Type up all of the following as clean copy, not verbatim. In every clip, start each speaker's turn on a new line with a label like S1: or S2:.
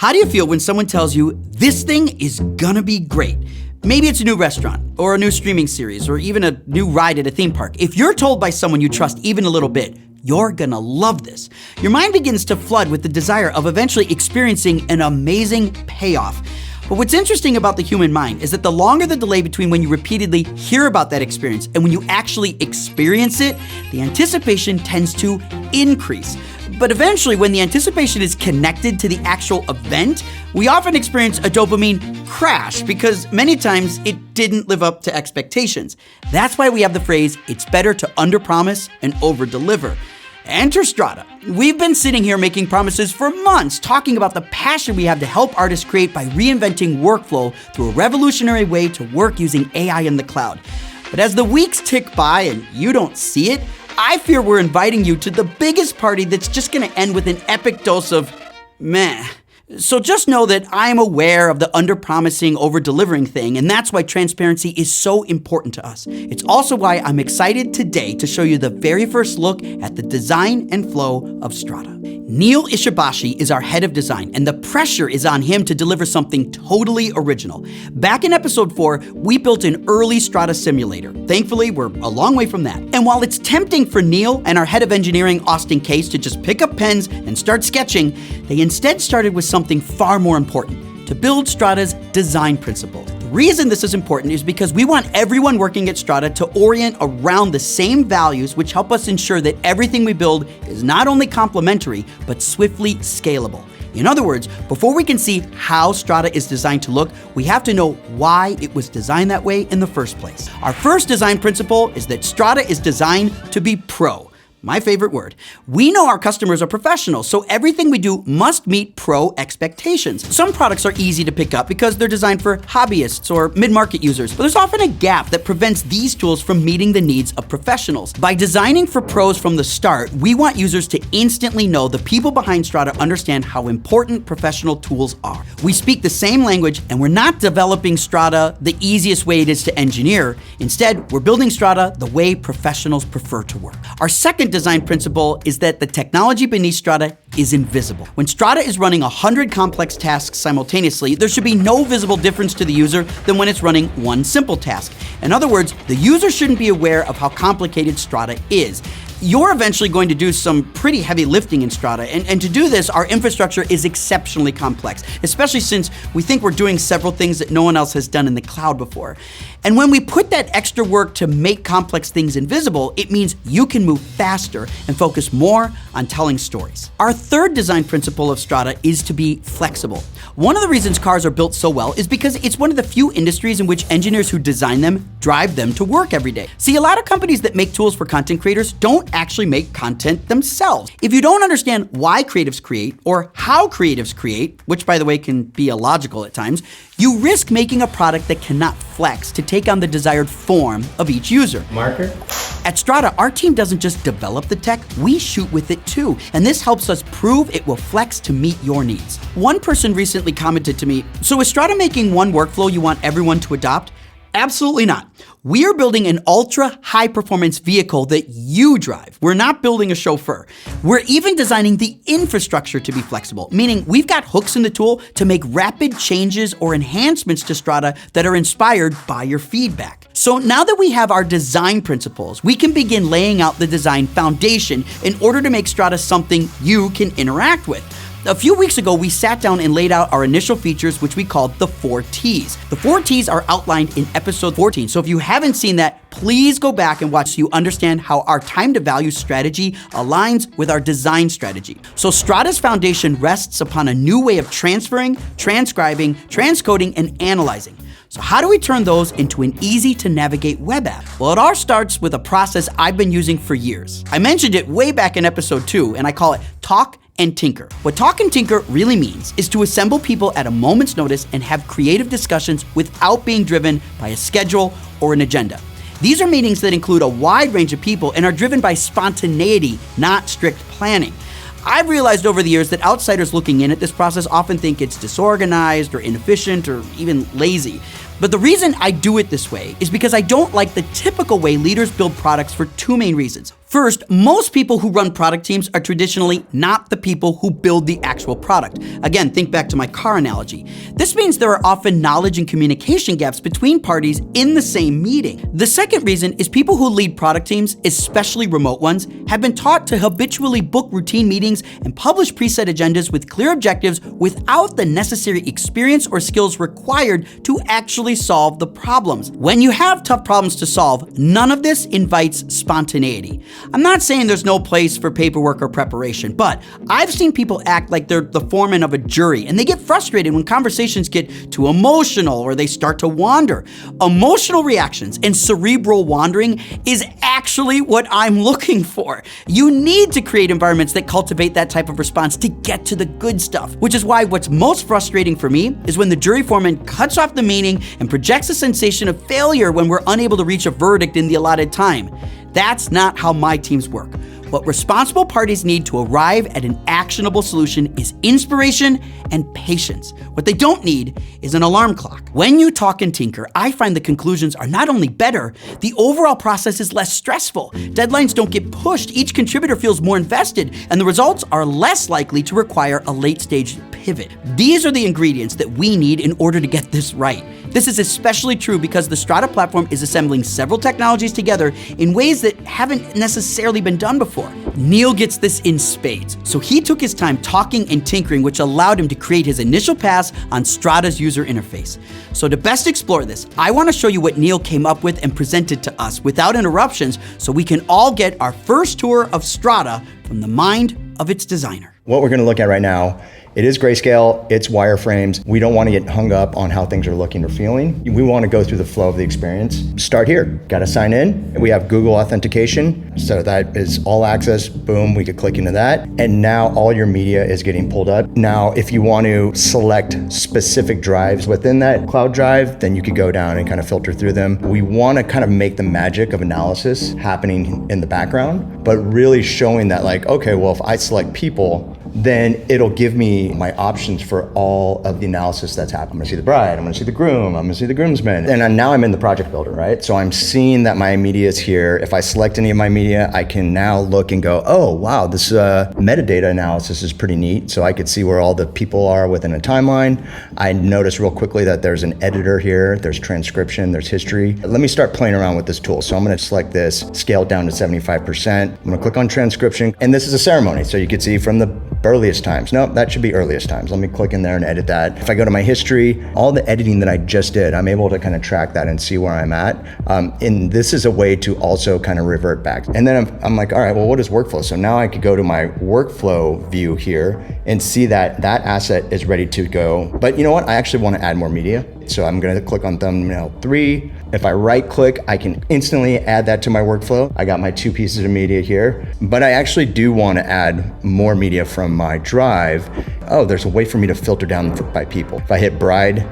S1: How do you feel when someone tells you this thing is gonna be great? Maybe it's a new restaurant, or a new streaming series, or even a new ride at a theme park. If you're told by someone you trust even a little bit, you're gonna love this. Your mind begins to flood with the desire of eventually experiencing an amazing payoff. But what's interesting about the human mind is that the longer the delay between when you repeatedly hear about that experience and when you actually experience it, the anticipation tends to increase. But eventually, when the anticipation is connected to the actual event, we often experience a dopamine crash because many times it didn't live up to expectations. That's why we have the phrase, it's better to underpromise and overdeliver. Enter Strada. We've been sitting here making promises for months, talking about the passion we have to help artists create by reinventing workflow through a revolutionary way to work using AI in the cloud. But as the weeks tick by and you don't see it, I fear we're inviting you to the biggest party that's just gonna end with an epic dose of meh. So just know that I'm aware of the under-promising, over-delivering thing, and that's why transparency is so important to us. It's also why I'm excited today to show you the very first look at the design and flow of Strada. Neil Ishibashi is our head of design, and the pressure is on him to deliver something totally original. Back in episode 4, we built an early Strada simulator. Thankfully, we're a long way from that. And while it's tempting for Neil and our head of engineering, Austin Case, to just pick up pens and start sketching, they instead started with something far more important, to build Strada's design principles. The reason this is important is because we want everyone working at Strada to orient around the same values which help us ensure that everything we build is not only complementary, but swiftly scalable. In other words, before we can see how Strada is designed to look, we have to know why it was designed that way in the first place. Our first design principle is that Strada is designed to be pro. My favorite word. We know our customers are professionals, so everything we do must meet pro expectations. Some products are easy to pick up because they're designed for hobbyists or mid-market users, but there's often a gap that prevents these tools from meeting the needs of professionals. By designing for pros from the start, we want users to instantly know the people behind Strada understand how important professional tools are. We speak the same language, and we're not developing Strada the easiest way it is to engineer. Instead, we're building Strada the way professionals prefer to work. Our second design principle is that the technology beneath Strada is invisible. When Strada is running 100 complex tasks simultaneously, there should be no visible difference to the user than when it's running one simple task. In other words, the user shouldn't be aware of how complicated Strada is. You're eventually going to do some pretty heavy lifting in Strada, and to do this, our infrastructure is exceptionally complex, especially since we think we're doing several things that no one else has done in the cloud before. And when we put that extra work to make complex things invisible, it means you can move faster and focus more on telling stories. Our third design principle of Strada is to be flexible. One of the reasons cars are built so well is because it's one of the few industries in which engineers who design them drive them to work every day. See, a lot of companies that make tools for content creators don't actually make content themselves. If you don't understand why creatives create or how creatives create, which by the way can be illogical at times, you risk making a product that cannot flex to take on the desired form of each user.
S2: Marker?
S1: At Strada, our team doesn't just develop the tech, we shoot with it too. And this helps us prove it will flex to meet your needs. One person recently commented to me, so is Strada making one workflow you want everyone to adopt? Absolutely not. We are building an ultra high performance vehicle that you drive. We're not building a chauffeur. We're even designing the infrastructure to be flexible, meaning we've got hooks in the tool to make rapid changes or enhancements to Strada that are inspired by your feedback. So now that we have our design principles, we can begin laying out the design foundation in order to make Strada something you can interact with. A few weeks ago, we sat down and laid out our initial features, which we called the 4 T's. The 4 T's are outlined in episode 14, so if you haven't seen that, please go back and watch so you understand how our time to value strategy aligns with our design strategy. So Strada's foundation rests upon a new way of transferring, transcribing, transcoding, and analyzing. So how do we turn those into an easy to navigate web app? Well, it all starts with a process I've been using for years. I mentioned it way back in episode 2, and I call it Talk and Tinker. What Talk and Tinker really means is to assemble people at a moment's notice and have creative discussions without being driven by a schedule or an agenda. These are meetings that include a wide range of people and are driven by spontaneity, not strict planning. I've realized over the years that outsiders looking in at this process often think it's disorganized or inefficient or even lazy. But the reason I do it this way is because I don't like the typical way leaders build products for two main reasons. First, most people who run product teams are traditionally not the people who build the actual product. Again, think back to my car analogy. This means there are often knowledge and communication gaps between parties in the same meeting. The second reason is people who lead product teams, especially remote ones, have been taught to habitually book routine meetings and publish preset agendas with clear objectives without the necessary experience or skills required to actually solve the problems. When you have tough problems to solve, none of this invites spontaneity. I'm not saying there's no place for paperwork or preparation, but I've seen people act like they're the foreman of a jury, and they get frustrated when conversations get too emotional or they start to wander. Emotional reactions and cerebral wandering is actually what I'm looking for. You need to create environments that cultivate that type of response to get to the good stuff, which is why what's most frustrating for me is when the jury foreman cuts off the meeting and projects a sensation of failure when we're unable to reach a verdict in the allotted time. That's not how my teams work. What responsible parties need to arrive at an actionable solution is inspiration and patience. What they don't need is an alarm clock. When you talk and tinker, I find the conclusions are not only better, the overall process is less stressful. Deadlines don't get pushed, each contributor feels more invested, and the results are less likely to require a late-stage pivot. These are the ingredients that we need in order to get this right. This is especially true because the Strada platform is assembling several technologies together in ways that haven't necessarily been done before. Neil gets this in spades, so he took his time talking and tinkering, which allowed him to create his initial pass on Strada's user interface. So to best explore this, I want to show you what Neil came up with and presented to us without interruptions so we can all get our first tour of Strada from the mind of its designer.
S2: What we're going to look at right now, it is grayscale, it's wireframes. We don't want to get hung up on how things are looking or feeling. We want to go through the flow of the experience. Start here, got to sign in. We have Google authentication, so that is all access, boom, we could click into that. And now all your media is getting pulled up. Now, if you want to select specific drives within that cloud drive, then you could go down and kind of filter through them. We want to kind of make the magic of analysis happening in the background, but really showing that like, okay, well, if I select people, then it'll give me my options for all of the analysis that's happening. I'm gonna see the bride, I'm gonna see the groom, I'm gonna see the groomsman. And now I'm in the project builder, right? So I'm seeing that my media is here. If I select any of my media, I can now look and go, oh, wow, this metadata analysis is pretty neat. So I could see where all the people are within a timeline. I notice real quickly that there's an editor here, there's transcription, there's history. Let me start playing around with this tool. So I'm gonna select this, scale it down to 75%. I'm gonna click on transcription, and this is a ceremony. So you can see from the earliest times. No, that should be earliest times. Let me click in there and edit that. If I go to my history, all the editing that I just did, I'm able to kind of track that and see where I'm at. And this is a way to also kind of revert back. And then I'm like, all right, well, what is workflow? So now I could go to my workflow view here and see that that asset is ready to go. But you know what? I actually want to add more media. So I'm going to click on thumbnail 3. If I right click, I can instantly add that to my workflow. I got my 2 pieces of media here, but I actually do want to add more media from my drive. Oh, there's a way for me to filter down by people. If I hit bride,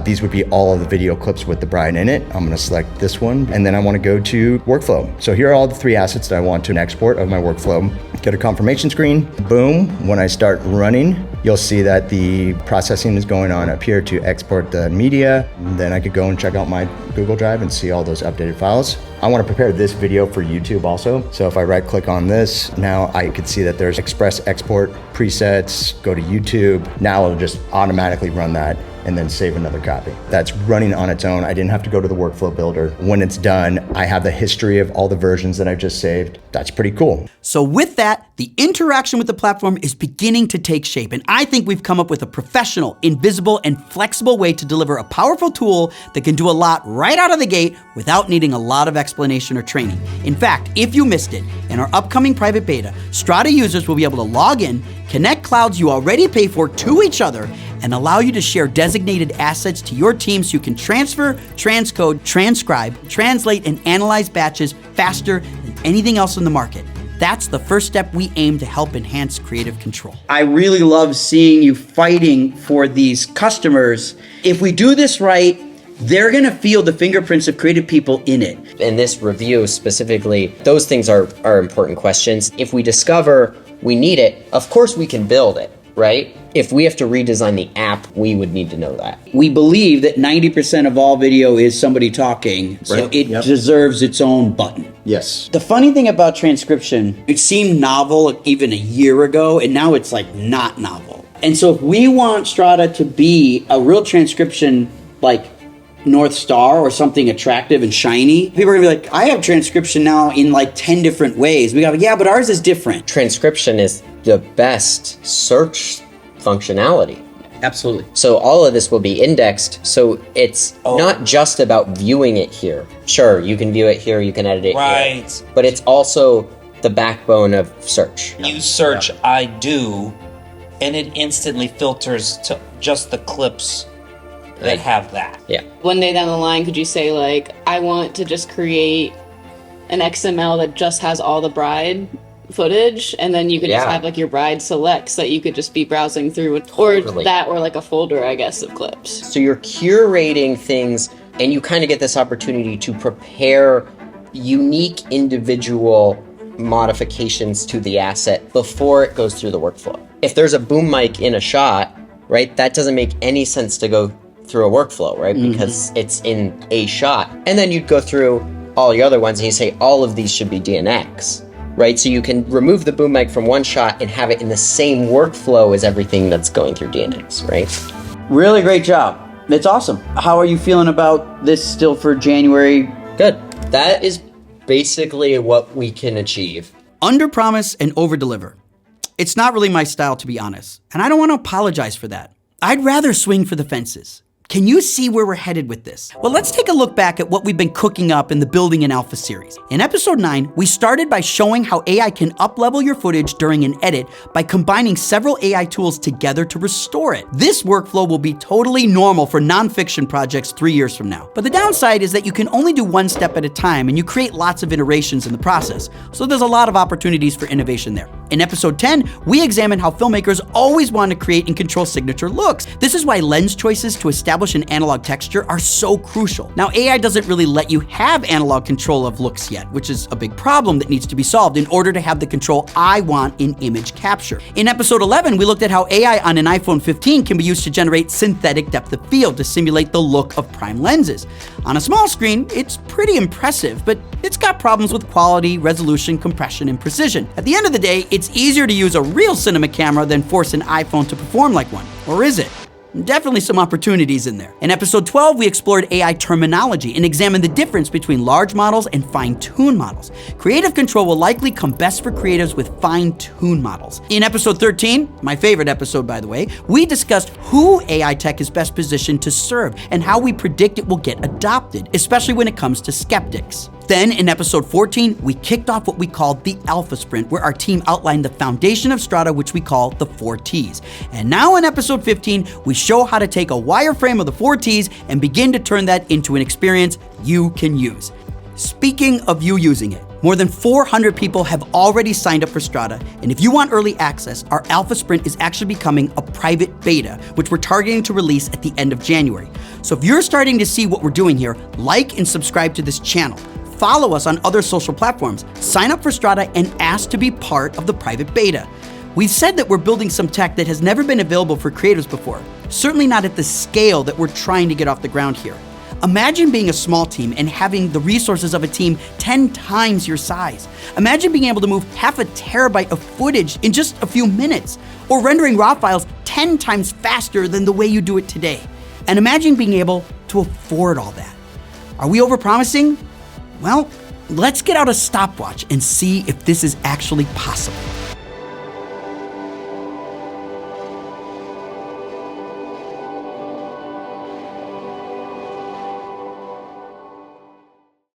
S2: these would be all of the video clips with the bride in it. I'm going to select this one, and then I want to go to workflow. So here are all the 3 assets that I want to export of my workflow. Get a confirmation screen. Boom. When I start running, you'll see that the processing is going on up here to export the media. And then I could go and check out my Google Drive and see all those updated files. I want to prepare this video for YouTube also. So if I right click on this, now I could see that there's Express Export presets, go to YouTube. Now it'll just automatically run that and then save another copy. That's running on its own. I didn't have to go to the workflow builder. When it's done, I have the history of all the versions that I've just saved. That's pretty cool.
S1: So with that, the interaction with the platform is beginning to take shape, and I think we've come up with a professional, invisible, and flexible way to deliver a powerful tool that can do a lot right out of the gate without needing a lot of explanation or training. In fact, if you missed it, in our upcoming private beta, Strada users will be able to log in, connect clouds you already pay for to each other, and allow you to share designated assets to your team so you can transfer, transcode, transcribe, translate, and analyze batches faster than anything else in the market. That's the first step we aim to help enhance creative control. I really love seeing you fighting for these customers. If we do this right, they're gonna feel the fingerprints of creative people in it.
S3: In this review specifically, those things are important questions. If we discover we need it, of course we can build it, right? If we have to redesign the app, we would need to know that.
S1: We believe that 90% of all video is somebody talking, so
S2: Right.
S1: it
S2: Yep.
S1: deserves its own button.
S2: Yes.
S1: The funny thing about transcription, it seemed novel even a year ago, and now it's like not novel. And so if we want Strada to be a real transcription, like North Star or something attractive and shiny, people are gonna be like, I have transcription now in like 10 different ways. We gotta, yeah, but ours is different.
S3: Transcription is the best search functionality.
S1: Absolutely.
S3: So all of this will be indexed. So it's not just about viewing it here. Sure, you can view it here, you can edit it here. But it's also the backbone of search.
S4: You search I do, and it instantly filters to just the clips that have that.
S3: Yeah.
S5: One day down the line, could you say, like, I want to just create an XML that just has all the bride footage, and then you could just have, like, your bride selects that you could just be browsing through, or that, or like a folder, I guess, of clips.
S3: So you're curating things, and you kind of get this opportunity to prepare unique individual modifications to the asset before it goes through the workflow. If there's a boom mic in a shot, right, that doesn't make any sense to go through a workflow, right? Because it's in a shot. And then you'd go through all the other ones and you say, all of these should be DNX, right? So you can remove the boom mic from one shot and have it in the same workflow as everything that's going through DNX, right?
S1: Really great job. It's awesome. How are you feeling about this still for January?
S3: Good. That is basically what we can achieve.
S1: Under promise and over deliver. It's not really my style, to be honest, and I don't want to apologize for that. I'd rather swing for the fences. Can you see where we're headed with this? Well, let's take a look back at what we've been cooking up in the Building an Alpha series. In episode 9, we started by showing how AI can up-level your footage during an edit by combining several AI tools together to restore it. This workflow will be totally normal for nonfiction projects 3 years from now. But the downside is that you can only do one step at a time and you create lots of iterations in the process. So there's a lot of opportunities for innovation there. In episode 10, we examine how filmmakers always want to create and control signature looks. This is why lens choices to establish an analog texture are so crucial. Now, AI doesn't really let you have analog control of looks yet, which is a big problem that needs to be solved in order to have the control I want in image capture. In episode 11, we looked at how AI on an iPhone 15 can be used to generate synthetic depth of field to simulate the look of prime lenses. On a small screen, it's pretty impressive, but it's got problems with quality, resolution, compression, and precision. At the end of the day, it's easier to use a real cinema camera than force an iPhone to perform like one. Or is it? Definitely some opportunities in there. In episode 12, we explored AI terminology and examined the difference between large models and fine-tuned models. Creative control will likely come best for creatives with fine-tuned models. In episode 13, my favorite episode by the way, we discussed who AI tech is best positioned to serve and how we predict it will get adopted, especially when it comes to skeptics. Then in episode 14, we kicked off what we called the Alpha Sprint, where our team outlined the foundation of Strada, which we call the 4 Ts. And now in episode 15, we show how to take a wireframe of the 4 Ts and begin to turn that into an experience you can use. Speaking of you using it, more than 400 people have already signed up for Strada, and if you want early access, our Alpha Sprint is actually becoming a private beta, which we're targeting to release at the end of January. So if you're starting to see what we're doing here, like and subscribe to this channel. Follow us on other social platforms, sign up for Strada, and ask to be part of the private beta. We've said that we're building some tech that has never been available for creators before, certainly not at the scale that we're trying to get off the ground here. Imagine being a small team and having the resources of a team 10 times your size. Imagine being able to move half a terabyte of footage in just a few minutes, or rendering raw files 10 times faster than the way you do it today. And imagine being able to afford all that. Are we overpromising? Well, let's get out a stopwatch and see if this is actually possible.